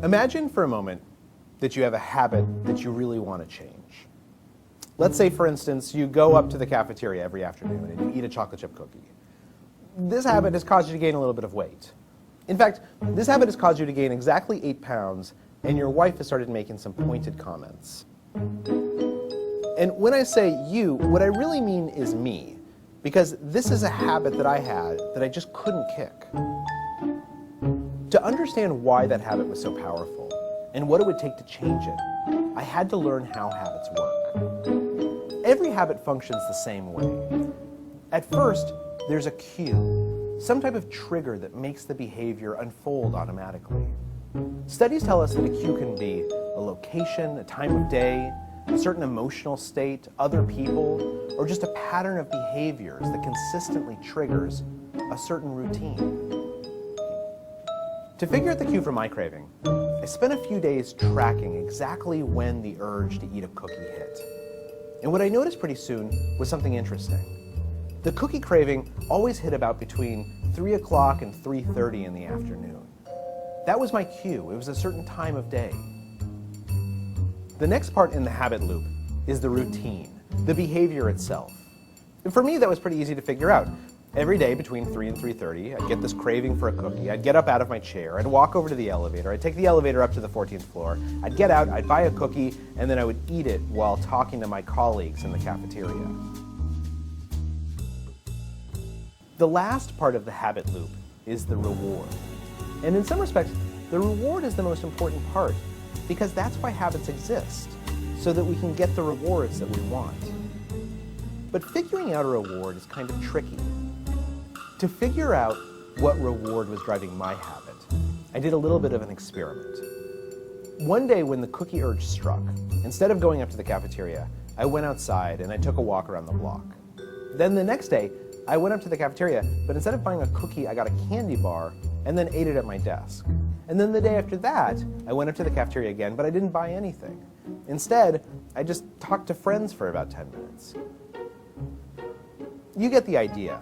Imagine for a moment that you have a habit that you really want to change. Let's say, for instance, you go up to the cafeteria every afternoon and you eat a chocolate chip cookie. This habit has caused you to gain a little bit of weight. In fact, this habit has caused you to gain exactly 8 pounds, and your wife has started making some pointed comments. And when I say you, what I really mean is me, because this is a habit that I had that I just couldn't kick. To understand why that habit was so powerful and what it would take to change it, I had to learn how habits work. Every habit functions the same way. At first, there's a cue, some type of trigger that makes the behavior unfold automatically. Studies tell us that a cue can be a location, a time of day, a certain emotional state, other people, or just a pattern of behaviors that consistently triggers a certain routine. To figure out the cue for my craving, I spent a few days tracking exactly when the urge to eat a cookie hit. And what I noticed pretty soon was something interesting. The cookie craving always hit about between 3 o'clock and 3:30 in the afternoon. That was my cue. It was a certain time of day. The next part in the habit loop is the routine, the behavior itself. And for me, that was pretty easy to figure out. Every day between 3 and 3:30, I'd get this craving for a cookie. I'd get up out of my chair. I'd walk over to the elevator. I'd take the elevator up to the 14th floor. I'd get out. I'd buy a cookie, and then I would eat it while talking to my colleagues in the cafeteria. The last part of the habit loop is the reward. And in some respects, the reward is the most important part, because that's why habits exist, so that we can get the rewards that we want. But figuring out a reward is kind of tricky. To figure out what reward was driving my habit, I did a little bit of an experiment. One day when the cookie urge struck, instead of going up to the cafeteria, I went outside and I took a walk around the block. Then the next day, I went up to the cafeteria, but instead of buying a cookie, I got a candy bar and then ate it at my desk. And then the day after that, I went up to the cafeteria again, but I didn't buy anything. Instead, I just talked to friends for about 10 minutes. You get the idea.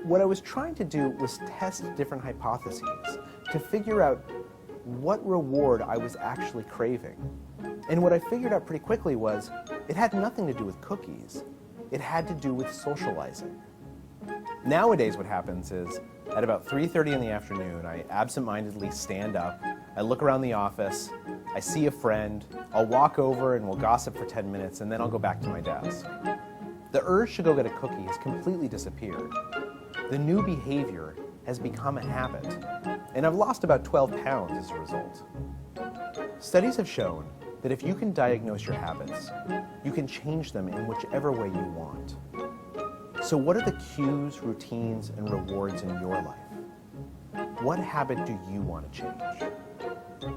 What I was trying to do was test different hypotheses to figure out what reward I was actually craving. And what I figured out pretty quickly was it had nothing to do with cookies. It had to do with socializing. Nowadays what happens is at about 3:30 in the afternoon, I absentmindedly stand up, I look around the office, I see a friend, I'll walk over and we'll gossip for 10 minutes and then I'll go back to my desk. The urge to go get a cookie has completely disappeared. The new behavior has become a habit, and I've lost about 12 pounds as a result. Studies have shown that if you can diagnose your habits, you can change them in whichever way you want. So what are the cues, routines, and rewards in your life? What habit do you want to change?